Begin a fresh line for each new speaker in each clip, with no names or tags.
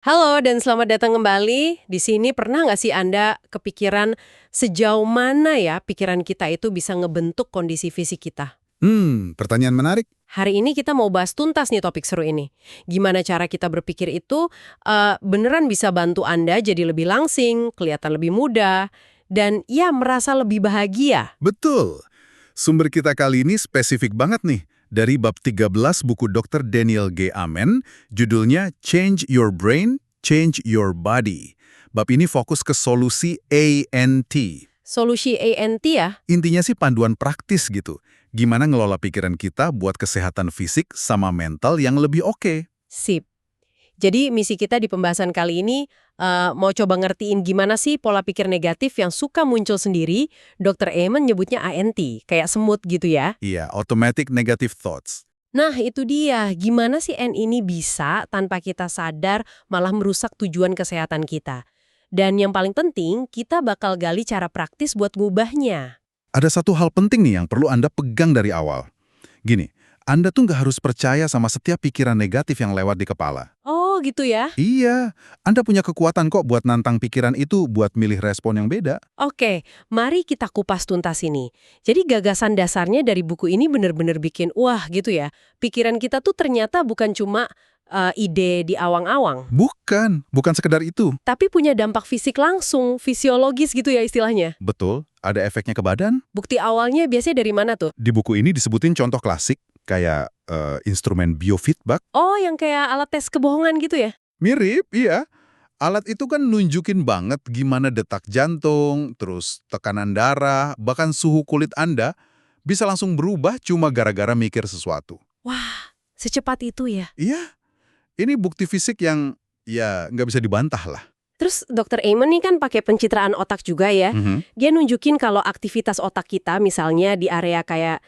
Halo dan selamat datang kembali. Di sini pernah nggak sih Anda kepikiran sejauh mana ya pikiran kita itu bisa ngebentuk kondisi fisik kita?
Pertanyaan menarik.
Hari ini kita mau bahas tuntas nih topik seru ini. Gimana cara kita berpikir itu beneran bisa bantu Anda jadi lebih langsing, kelihatan lebih muda, dan ya merasa lebih bahagia.
Betul. Sumber kita kali ini spesifik banget nih. Dari bab 13 buku Dr. Daniel G. Amen, judulnya Change Your Brain, Change Your Body. Bab ini fokus ke solusi ANT.
Solusi ANT ya?
Intinya sih panduan praktis gitu. Gimana ngelola pikiran kita buat kesehatan fisik sama mental yang lebih oke.
Sip. Jadi misi kita di pembahasan kali ini mau coba ngertiin gimana sih pola pikir negatif yang suka muncul sendiri. Dr. Amen nyebutnya ANT, kayak semut gitu ya.
Iya, automatic negative thoughts.
Nah itu dia, gimana sih N ini bisa tanpa kita sadar malah merusak tujuan kesehatan kita. Dan yang paling penting, kita bakal gali cara praktis buat ngubahnya.
Ada satu hal penting nih yang perlu Anda pegang dari awal. Gini, Anda tuh nggak harus percaya sama setiap pikiran negatif yang lewat di kepala.
Oh gitu ya?
Iya, Anda punya kekuatan kok buat nantang pikiran itu buat milih respon yang beda.
Oke, mari kita kupas tuntas ini. Jadi gagasan dasarnya dari buku ini bener-bener bikin wah gitu ya. Pikiran kita tuh ternyata bukan cuma ide di awang-awang,
Bukan sekedar itu.
tapi punya dampak fisik langsung, fisiologis gitu ya istilahnya.
Betul, ada efeknya ke badan.
Bukti awalnya biasanya dari mana tuh?
Di buku ini disebutin contoh klasik, kayak instrumen biofeedback.
Oh, yang kayak alat tes kebohongan gitu ya?
Mirip, iya. Alat itu kan nunjukin banget gimana detak jantung, terus tekanan darah, bahkan suhu kulit Anda bisa langsung berubah cuma gara-gara mikir sesuatu.
Wah, secepat itu ya.
Iya, ini bukti fisik yang ya nggak bisa dibantah lah.
Terus Dr. Amen nih kan pakai pencitraan otak juga ya.
Mhm.
Dia nunjukin kalau aktivitas otak kita misalnya di area kayak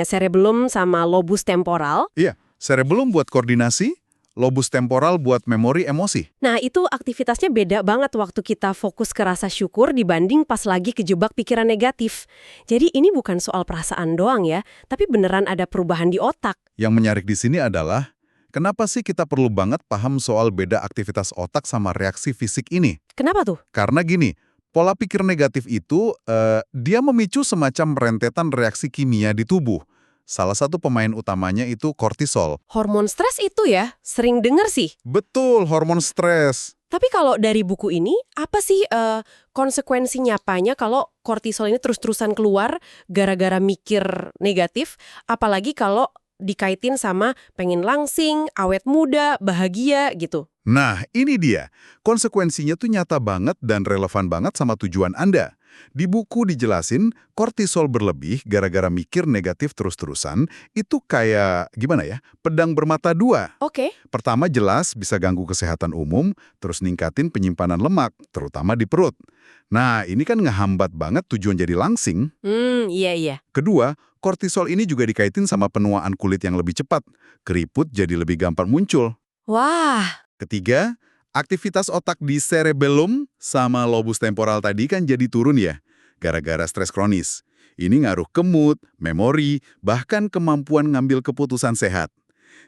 cerebellum sama lobus temporal.
Iya, cerebellum buat koordinasi, lobus temporal buat memori emosi.
Nah, itu aktivitasnya beda banget waktu kita fokus ke rasa syukur dibanding pas lagi kejebak pikiran negatif. Jadi ini bukan soal perasaan doang ya, tapi beneran ada perubahan di otak.
Yang menarik di sini adalah, kenapa sih kita perlu banget paham soal beda aktivitas otak sama reaksi fisik ini?
Kenapa tuh?
Karena gini, pola pikir negatif itu, dia memicu semacam rentetan reaksi kimia di tubuh. Salah satu pemain utamanya itu kortisol.
Hormon stres itu ya, sering denger sih.
Betul, hormon stres.
Tapi kalau dari buku ini, apa sih konsekuensi nyapanya kalau kortisol ini terus-terusan keluar gara-gara mikir negatif, apalagi kalau dikaitin sama pengen langsing, awet muda, bahagia gitu.
Nah, ini dia. Konsekuensinya tuh nyata banget dan relevan banget sama tujuan Anda. Di buku dijelasin, kortisol berlebih gara-gara mikir negatif terus-terusan, itu kayak, gimana ya, pedang bermata dua.
Oke.
Pertama jelas bisa ganggu kesehatan umum, terus ningkatin penyimpanan lemak, terutama di perut. Nah, ini kan ngehambat banget tujuan jadi langsing.
Iya iya.
Kedua, kortisol ini juga dikaitin sama penuaan kulit yang lebih cepat. Keriput jadi lebih gampang muncul.
Wah,
Ketiga, aktivitas otak di cerebellum sama lobus temporal tadi kan jadi turun ya, gara-gara stres kronis. Ini ngaruh ke mood, memori, bahkan kemampuan ngambil keputusan sehat.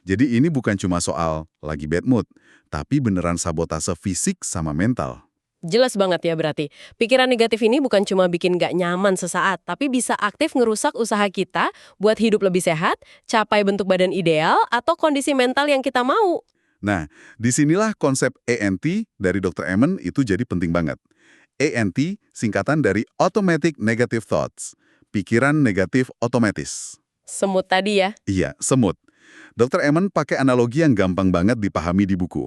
Jadi ini bukan cuma soal lagi bad mood, tapi beneran sabotase fisik sama mental.
jelas banget ya berarti. Pikiran negatif ini bukan cuma bikin gak nyaman sesaat, tapi bisa aktif ngerusak usaha kita buat hidup lebih sehat, capai bentuk badan ideal, atau kondisi mental yang kita mau.
Nah, disinilah konsep ANT dari Dr. Amen itu jadi penting banget. ANT singkatan dari Automatic Negative Thoughts, pikiran negatif otomatis.
Semut tadi ya.
Iya, semut. Dr. Amen pakai analogi yang gampang banget dipahami di buku.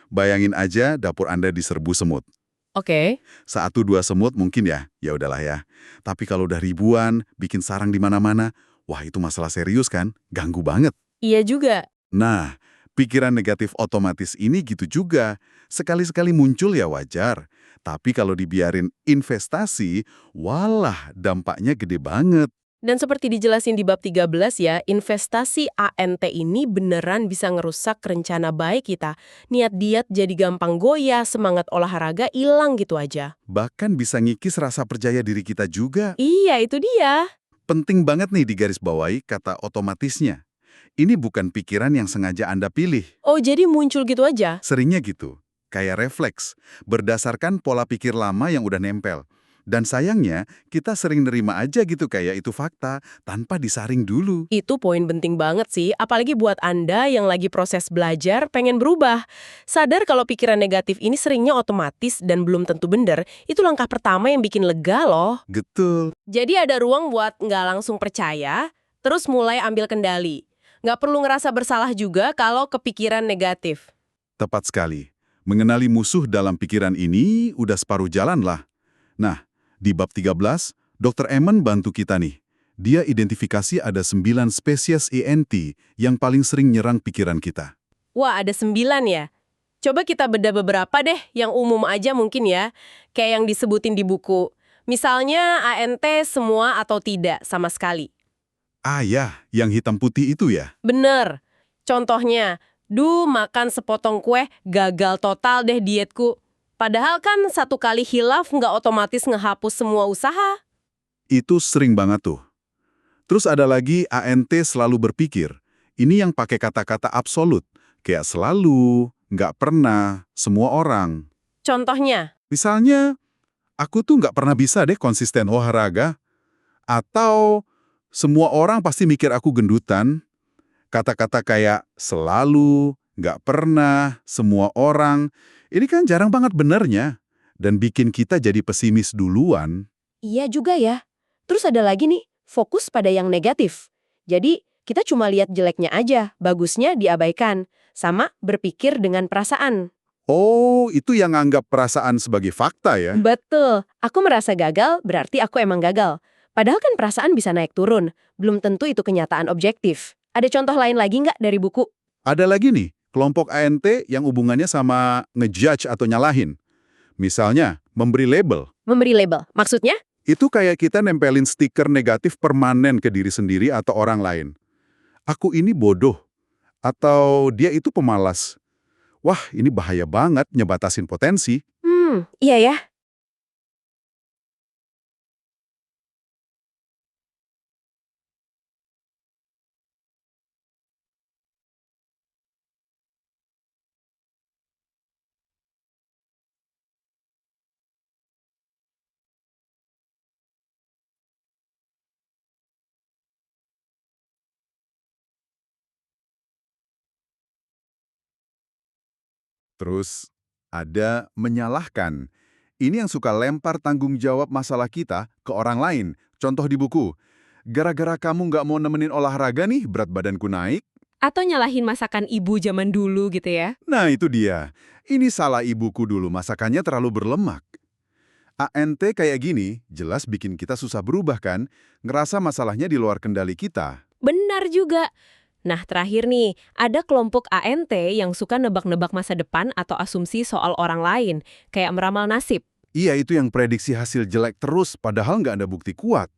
Bayangin aja dapur Anda diserbu semut.
Oke.
Satu dua semut mungkin ya udahlah ya. Tapi kalau udah ribuan, bikin sarang di mana-mana, wah itu masalah serius kan? Ganggu banget.
Iya juga.
Nah, pikiran negatif otomatis ini gitu juga. Sekali-sekali muncul ya wajar. Tapi kalau dibiarin investasi, walah dampaknya gede banget.
Dan seperti dijelasin di bab 13 ya, investasi ANT ini beneran bisa ngerusak rencana baik kita. Niat diet jadi gampang goyah, semangat olahraga hilang gitu aja.
Bahkan bisa ngikis rasa percaya diri kita juga.
Iya, itu dia.
Penting banget nih digarisbawahi kata otomatisnya. Ini bukan pikiran yang sengaja Anda pilih.
Oh, jadi muncul gitu aja?
Seringnya gitu. kayak refleks, berdasarkan pola pikir lama yang udah nempel. Dan sayangnya, kita sering nerima aja gitu kayak itu fakta, tanpa disaring dulu.
Itu poin penting banget sih, apalagi buat Anda yang lagi proses belajar pengen berubah. Sadar kalau pikiran negatif ini seringnya otomatis dan belum tentu bener, itu langkah pertama yang bikin lega loh.
Betul.
Jadi ada ruang buat nggak langsung percaya, terus mulai ambil kendali. Nggak perlu ngerasa bersalah juga kalau kepikiran negatif.
Tepat sekali. Mengenali musuh dalam pikiran ini udah separuh jalan lah. Nah, di bab 13, Dr. Eman bantu kita nih. Dia identifikasi ada 9 spesies ENT yang paling sering nyerang pikiran kita.
Wah, ada 9 ya? Coba kita bedah beberapa deh, yang umum aja mungkin ya. Kayak yang disebutin di buku. Misalnya ANT semua atau tidak sama sekali.
Ah ya, yang hitam putih itu ya?
Bener. Contohnya, makan sepotong kue, gagal total deh dietku. Padahal kan satu kali hilaf nggak otomatis ngehapus semua usaha.
Itu sering banget tuh. Terus ada lagi ANT selalu berpikir. Ini yang pakai kata-kata absolut. Kayak selalu, nggak pernah, semua orang.
Contohnya,
Misalnya, aku tuh nggak pernah bisa deh konsisten olahraga. Atau, semua orang pasti mikir aku gendutan. Kata-kata kayak selalu, nggak pernah, semua orang. Ini kan jarang banget benernya. Dan bikin kita jadi pesimis duluan.
iya juga ya. Terus ada lagi nih, fokus pada yang negatif. Jadi, kita cuma lihat jeleknya aja, bagusnya diabaikan. Sama berpikir dengan perasaan.
Oh, itu yang anggap perasaan sebagai fakta ya?
Betul, aku merasa gagal berarti aku emang gagal. Padahal kan perasaan bisa naik turun, belum tentu itu kenyataan objektif. Ada contoh lain lagi nggak dari buku?
Ada lagi nih, kelompok ANT yang hubungannya sama ngejudge atau nyalahin. Misalnya, memberi label.
Memberi label, maksudnya?
Itu kayak kita nempelin stiker negatif permanen ke diri sendiri atau orang lain. Aku ini bodoh. Atau dia itu pemalas. Wah, ini bahaya banget nyebatasin potensi.
Iya ya.
Terus, ada menyalahkan. Ini yang suka lempar tanggung jawab masalah kita ke orang lain. Contoh di buku, gara-gara kamu nggak mau nemenin olahraga nih, berat badanku naik.
Atau nyalahin masakan ibu zaman dulu gitu ya.
Nah, itu dia. Ini salah ibuku dulu, masakannya terlalu berlemak. ANT kayak gini, jelas bikin kita susah berubah kan? Ngerasa masalahnya di luar kendali kita.
Benar juga. Nah, terakhir nih, ada kelompok ANT yang suka nebak-nebak masa depan atau asumsi soal orang lain, kayak meramal nasib.
Iya, itu yang prediksi hasil jelek terus, padahal nggak ada bukti kuat.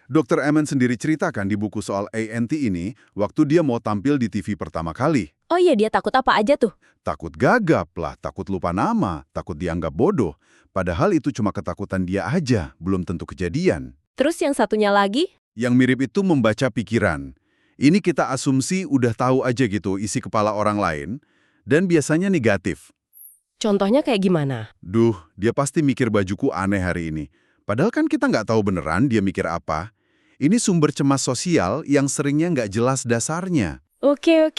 Dr. Eman sendiri ceritakan di buku soal ANT ini, waktu dia mau tampil di TV pertama kali.
Oh iya, dia takut apa aja tuh?
Takut gagap lah, takut lupa nama, takut dianggap bodoh. Padahal itu cuma ketakutan dia aja, belum tentu kejadian.
Terus yang satunya lagi?
Yang mirip itu membaca pikiran. Ini kita asumsi udah tahu aja gitu isi kepala orang lain, dan biasanya negatif.
Contohnya kayak gimana?
Duh, dia pasti mikir bajuku aneh hari ini. Padahal kan kita nggak tahu beneran dia mikir apa. Ini sumber cemas sosial yang seringnya nggak jelas dasarnya.
Oke.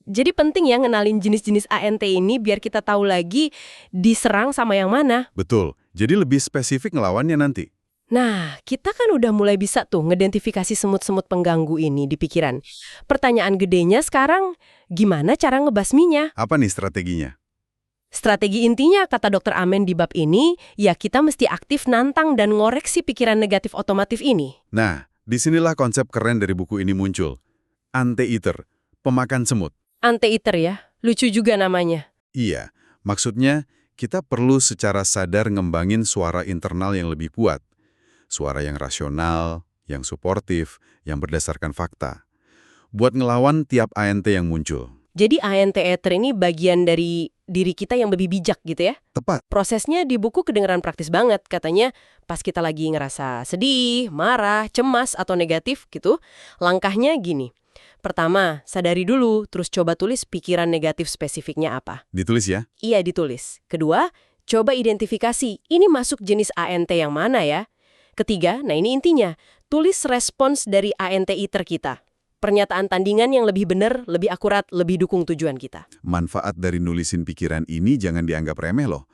Jadi penting ya ngenalin jenis-jenis ANT ini biar kita tahu lagi diserang sama yang mana.
Betul, jadi lebih spesifik ngelawannya nanti.
Nah, kita kan udah mulai bisa tuh ngidentifikasi semut-semut pengganggu ini di pikiran. Pertanyaan gedenya sekarang, gimana cara ngebasminya?
Apa nih strateginya?
Strategi intinya, kata Dr. Amen di bab ini, ya kita mesti aktif nantang dan ngoreksi pikiran negatif otomatif ini.
Nah, disinilah konsep keren dari buku ini muncul. Ante-eater, pemakan semut.
Ante-eater ya, lucu juga namanya.
Iya, maksudnya kita perlu secara sadar ngembangin suara internal yang lebih kuat. Suara yang rasional, yang suportif, yang berdasarkan fakta. Buat ngelawan tiap ANT yang muncul.
Jadi ANT-eater ini bagian dari diri kita yang lebih bijak gitu ya?
Tepat.
Prosesnya di buku kedengeran praktis banget. Katanya pas kita lagi ngerasa sedih, marah, cemas, atau negatif gitu, langkahnya gini. Pertama, sadari dulu, terus coba tulis pikiran negatif spesifiknya apa.
Ditulis ya.
Iya, ditulis. Kedua, coba identifikasi, ini masuk jenis ANT yang mana ya? Ketiga, nah ini intinya, tulis respons dari ANT-iter kita. Pernyataan tandingan yang lebih benar, lebih akurat, lebih dukung tujuan kita.
Manfaat dari nulisin pikiran ini jangan dianggap remeh loh.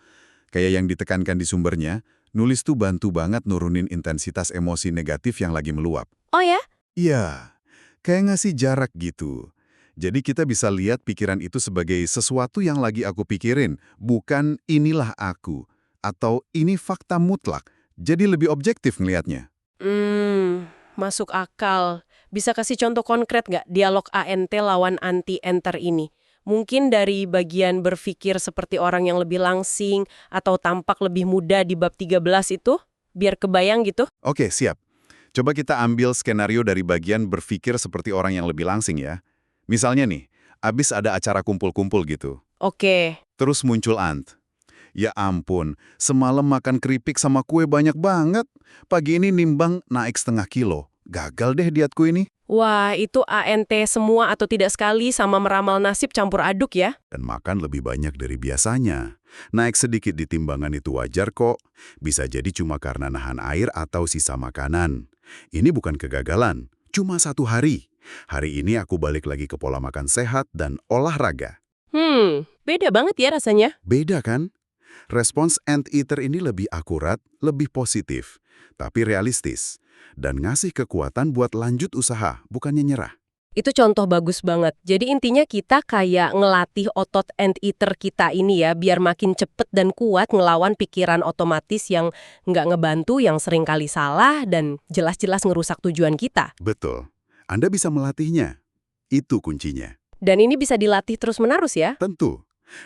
Kayak yang ditekankan di sumbernya, nulis tuh bantu banget nurunin intensitas emosi negatif yang lagi meluap.
Oh ya?
Iya, kayak ngasih jarak gitu. Jadi kita bisa lihat pikiran itu sebagai sesuatu yang lagi aku pikirin, bukan inilah aku, atau ini fakta mutlak. Jadi lebih objektif ngelihatnya.
Masuk akal. Bisa kasih contoh konkret nggak dialog ANT lawan anti-enter ini? Mungkin dari bagian berpikir seperti orang yang lebih langsing atau tampak lebih muda di bab 13 itu? Biar kebayang gitu?
Oke, siap. Coba kita ambil skenario dari bagian berpikir seperti orang yang lebih langsing ya. Misalnya nih, abis ada acara kumpul-kumpul gitu.
Oke.
Terus muncul Ant. Ya ampun, semalam makan keripik sama kue banyak banget. Pagi ini nimbang naik 0,5 kilo. Gagal deh dietku ini.
Wah, itu ANT semua atau tidak sekali sama meramal nasib campur aduk ya?
Dan makan lebih banyak dari biasanya. Naik sedikit di timbangan itu wajar kok. Bisa jadi cuma karena nahan air atau sisa makanan. Ini bukan kegagalan, cuma 1 hari. Hari ini aku balik lagi ke pola makan sehat dan olahraga.
Beda banget ya rasanya.
Beda kan? Respons anteater ini lebih akurat, lebih positif, tapi realistis. Dan ngasih kekuatan buat lanjut usaha, bukannya nyerah.
Itu contoh bagus banget. Jadi intinya kita kayak ngelatih otot anteater kita ini ya, biar makin cepet dan kuat ngelawan pikiran otomatis yang nggak ngebantu, yang seringkali salah, dan jelas-jelas ngerusak tujuan kita.
Betul. Anda bisa melatihnya. Itu kuncinya.
Dan ini bisa dilatih terus-menerus ya?
Tentu.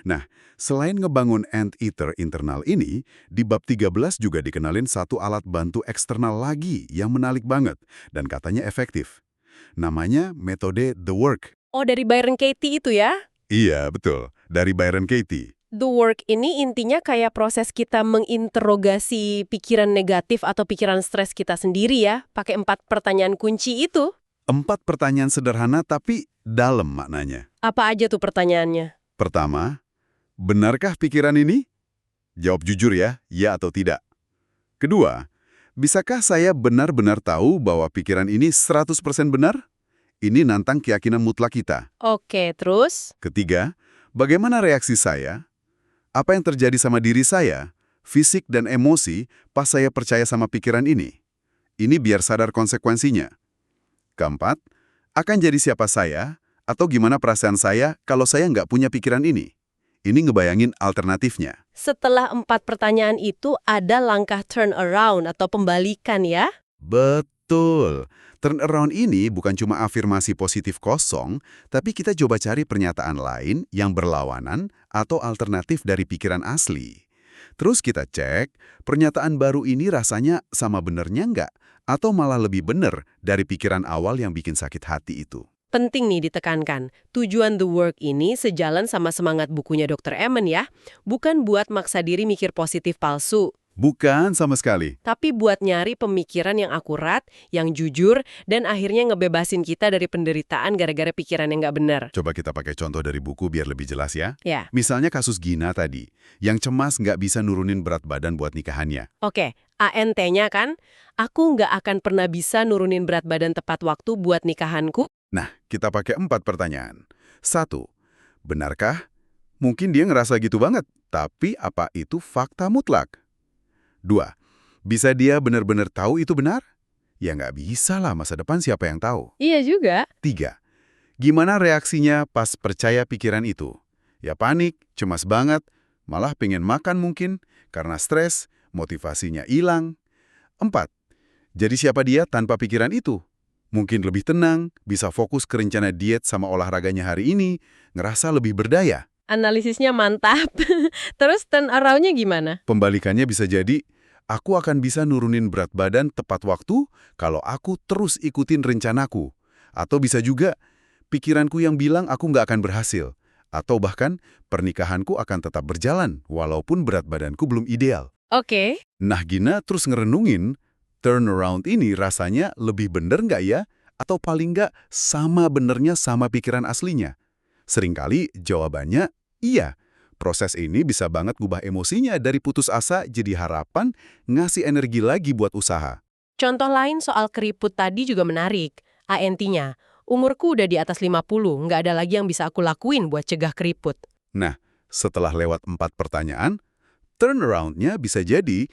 Nah, selain ngebangun anteater internal ini, di bab 13 juga dikenalin satu alat bantu eksternal lagi yang menarik banget dan katanya efektif. Namanya metode The Work.
Oh, dari Byron Katie itu ya?
Iya, betul. Dari Byron Katie.
The Work ini intinya kayak proses kita menginterogasi pikiran negatif atau pikiran stres kita sendiri ya, pakai 4 pertanyaan kunci itu.
4 pertanyaan sederhana tapi dalam maknanya.
Apa aja tuh pertanyaannya?
Pertama, benarkah pikiran ini? Jawab jujur ya atau tidak. Kedua, bisakah saya benar-benar tahu bahwa pikiran ini 100% benar? Ini nantang keyakinan mutlak kita.
Oke, terus?
Ketiga, bagaimana reaksi saya? Apa yang terjadi sama diri saya, fisik dan emosi pas saya percaya sama pikiran ini? Ini biar sadar konsekuensinya. Keempat, akan jadi siapa saya atau gimana perasaan saya kalau saya nggak punya pikiran ini? Ini ngebayangin alternatifnya.
Setelah 4 pertanyaan itu ada langkah turn around atau pembalikan ya?
Betul. Turn around ini bukan cuma afirmasi positif kosong, tapi kita coba cari pernyataan lain yang berlawanan atau alternatif dari pikiran asli. Terus kita cek, pernyataan baru ini rasanya sama benernya nggak? Atau malah lebih bener dari pikiran awal yang bikin sakit hati itu.
Penting nih ditekankan, tujuan The Work ini sejalan sama semangat bukunya Dr. Amen ya. Bukan buat maksa diri mikir positif palsu,
Bukan sama sekali.
tapi buat nyari pemikiran yang akurat, yang jujur, dan akhirnya ngebebasin kita dari penderitaan gara-gara pikiran yang nggak benar.
Coba kita pakai contoh dari buku biar lebih jelas ya.
Ya,
Misalnya kasus Gina tadi, yang cemas nggak bisa nurunin berat badan buat nikahannya.
oke. ANT-nya kan, aku nggak akan pernah bisa nurunin berat badan tepat waktu buat nikahanku.
Nah, kita pakai 4 pertanyaan. 1. Benarkah? Mungkin dia ngerasa gitu banget, tapi apa itu fakta mutlak? 2. Bisa dia benar-benar tahu itu benar? Ya nggak bisa lah, masa depan siapa yang tahu?
Iya juga.
3. Gimana reaksinya pas percaya pikiran itu? Ya panik, cemas banget, malah pengen makan mungkin, karena stres, motivasinya hilang. 4. Jadi siapa dia tanpa pikiran itu? Mungkin lebih tenang, bisa fokus ke rencana diet sama olahraganya hari ini, ngerasa lebih berdaya.
Analisisnya mantap. Terus turn around-nya gimana?
Pembalikannya bisa jadi, aku akan bisa nurunin berat badan tepat waktu kalau aku terus ikutin rencanaku. Atau bisa juga, pikiranku yang bilang aku nggak akan berhasil. Atau bahkan, pernikahanku akan tetap berjalan walaupun berat badanku belum ideal.
Oke.
Nah, Gina terus ngerenungin, turnaround ini rasanya lebih bener nggak ya? Atau paling nggak sama benernya sama pikiran aslinya? Seringkali jawabannya iya. Proses ini bisa banget ngubah emosinya dari putus asa jadi harapan, ngasih energi lagi buat usaha.
Contoh lain soal keriput tadi juga menarik. ANT-nya, umurku udah di atas 50, nggak ada lagi yang bisa aku lakuin buat cegah keriput.
Nah, setelah lewat 4 pertanyaan, turnaround-nya bisa jadi,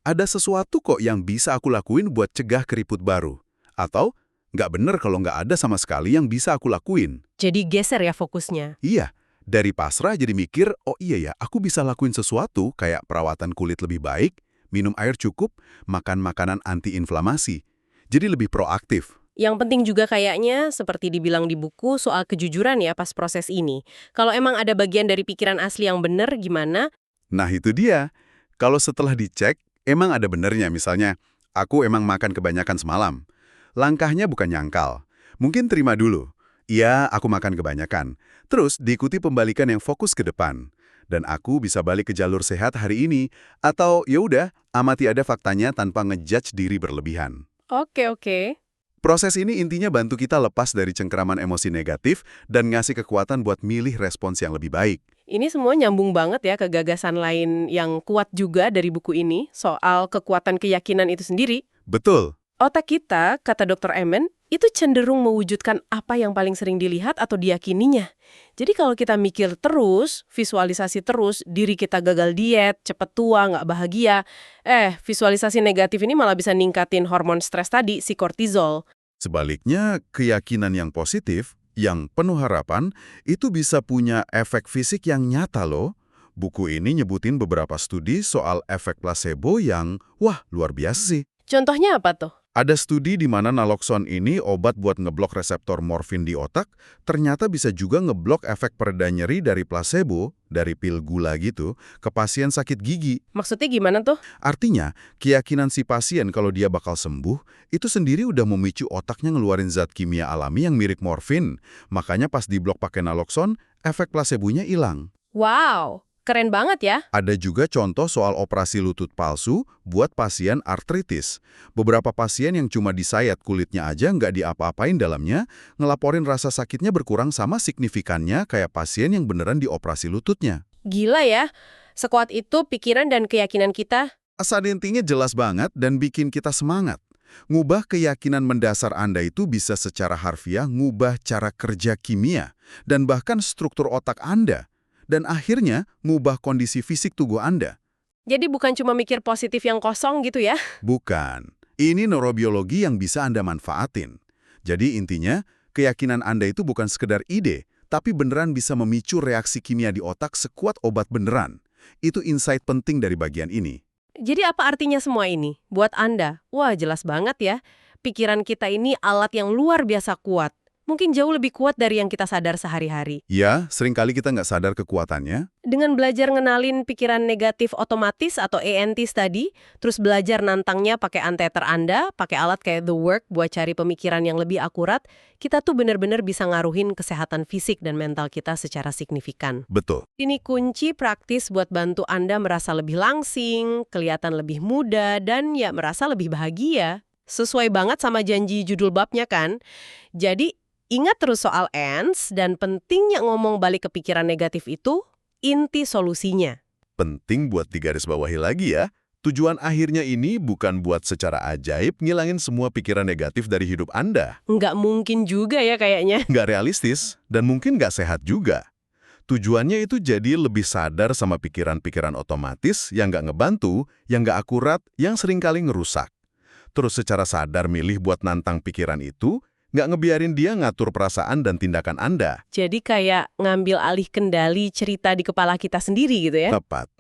ada sesuatu kok yang bisa aku lakuin buat cegah keriput baru. Atau, nggak bener kalau nggak ada sama sekali yang bisa aku lakuin.
Jadi geser ya fokusnya.
Iya, dari pasrah jadi mikir, oh iya ya, aku bisa lakuin sesuatu kayak perawatan kulit lebih baik, minum air cukup, makan makanan anti-inflamasi. Jadi lebih proaktif.
Yang penting juga kayaknya, seperti dibilang di buku, soal kejujuran ya pas proses ini. Kalau emang ada bagian dari pikiran asli yang bener, gimana?
Nah itu dia, kalau setelah dicek, emang ada benernya misalnya, aku emang makan kebanyakan semalam. Langkahnya bukan nyangkal. Mungkin terima dulu. Iya, aku makan kebanyakan. Terus diikuti pembalikan yang fokus ke depan. Dan aku bisa balik ke jalur sehat hari ini. Atau ya udah, amati ada faktanya tanpa ngejudge diri berlebihan.
Oke.
Proses ini intinya bantu kita lepas dari cengkeraman emosi negatif dan ngasih kekuatan buat milih respons yang lebih baik.
Ini semua nyambung banget ya ke gagasan lain yang kuat juga dari buku ini, soal kekuatan keyakinan itu sendiri.
Betul.
Otak kita, kata Dr. Amen, itu cenderung mewujudkan apa yang paling sering dilihat atau diyakininya. Jadi kalau kita mikir terus, visualisasi terus, diri kita gagal diet, cepet tua, nggak bahagia, visualisasi negatif ini malah bisa ningkatin hormon stres tadi, si kortisol.
Sebaliknya, keyakinan yang positif, yang penuh harapan, itu bisa punya efek fisik yang nyata loh. Buku ini nyebutin beberapa studi soal efek placebo yang, wah, luar biasa sih.
Contohnya apa tuh?
Ada studi di mana naloxone ini, obat buat ngeblok reseptor morfin di otak, ternyata bisa juga ngeblok efek pereda nyeri dari placebo, dari pil gula gitu, ke pasien sakit gigi.
Maksudnya gimana tuh?
Artinya, keyakinan si pasien kalau dia bakal sembuh, itu sendiri udah memicu otaknya ngeluarin zat kimia alami yang mirip morfin. Makanya pas diblok pakai naloxone, efek placebonya hilang.
Wow, keren banget ya.
Ada juga contoh soal operasi lutut palsu buat pasien artritis. Beberapa pasien yang cuma disayat kulitnya aja nggak diapa-apain dalamnya, ngelaporin rasa sakitnya berkurang sama signifikannya kayak pasien yang beneran dioperasi lututnya.
Gila ya, sekuat itu pikiran dan keyakinan kita.
Asal intinya jelas banget dan bikin kita semangat. Ngubah keyakinan mendasar Anda itu bisa secara harfiah ngubah cara kerja kimia dan bahkan struktur otak Anda. Dan akhirnya ngubah kondisi fisik tubuh Anda.
Jadi bukan cuma mikir positif yang kosong gitu ya?
Bukan. Ini neurobiologi yang bisa Anda manfaatin. Jadi intinya, keyakinan Anda itu bukan sekedar ide, tapi beneran bisa memicu reaksi kimia di otak sekuat obat beneran. Itu insight penting dari bagian ini.
Jadi apa artinya semua ini? Buat Anda, wah jelas banget ya. Pikiran kita ini alat yang luar biasa kuat. Mungkin jauh lebih kuat dari yang kita sadar sehari-hari.
Ya, seringkali kita nggak sadar kekuatannya.
Dengan belajar ngenalin pikiran negatif otomatis atau ANTs tadi, terus belajar nantangnya pakai anteater Anda, pakai alat kayak The Work buat cari pemikiran yang lebih akurat, kita tuh bener-bener bisa ngaruhin kesehatan fisik dan mental kita secara signifikan.
Betul.
Ini kunci praktis buat bantu Anda merasa lebih langsing, kelihatan lebih muda, dan ya merasa lebih bahagia. Sesuai banget sama janji judul babnya kan? Jadi, ingat terus soal ANTs dan pentingnya ngomong balik ke pikiran negatif itu, inti solusinya.
Penting buat digarisbawahi lagi ya. Tujuan akhirnya ini bukan buat secara ajaib ngilangin semua pikiran negatif dari hidup Anda.
Nggak mungkin juga ya kayaknya.
Nggak realistis dan mungkin nggak sehat juga. Tujuannya itu jadi lebih sadar sama pikiran-pikiran otomatis yang nggak ngebantu, yang nggak akurat, yang seringkali ngerusak. Terus secara sadar milih buat nantang pikiran itu, nggak ngebiarin dia ngatur perasaan dan tindakan Anda.
Jadi kayak ngambil alih kendali cerita di kepala kita sendiri gitu ya?
Tepat.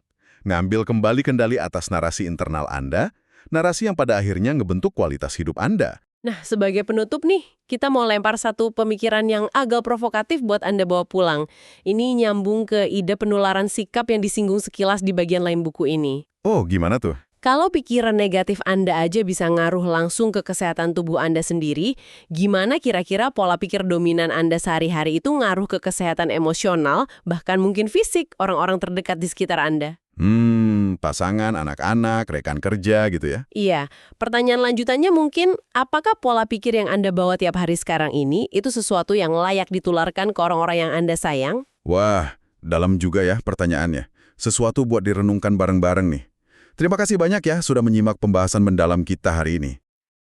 Ngambil kembali kendali atas narasi internal Anda, narasi yang pada akhirnya ngebentuk kualitas hidup Anda.
Nah, sebagai penutup nih, kita mau lempar satu pemikiran yang agak provokatif buat Anda bawa pulang. Ini nyambung ke ide penularan sikap yang disinggung sekilas di bagian lain buku ini.
Oh, gimana tuh?
Kalau pikiran negatif Anda aja bisa ngaruh langsung ke kesehatan tubuh Anda sendiri, gimana kira-kira pola pikir dominan Anda sehari-hari itu ngaruh ke kesehatan emosional, bahkan mungkin fisik orang-orang terdekat di sekitar Anda?
Pasangan, anak-anak, rekan kerja gitu ya.
Iya, pertanyaan lanjutannya mungkin, apakah pola pikir yang Anda bawa tiap hari sekarang ini itu sesuatu yang layak ditularkan ke orang-orang yang Anda sayang?
Wah, dalam juga ya pertanyaannya. Sesuatu buat direnungkan bareng-bareng nih. Terima kasih banyak ya sudah menyimak pembahasan mendalam kita hari ini.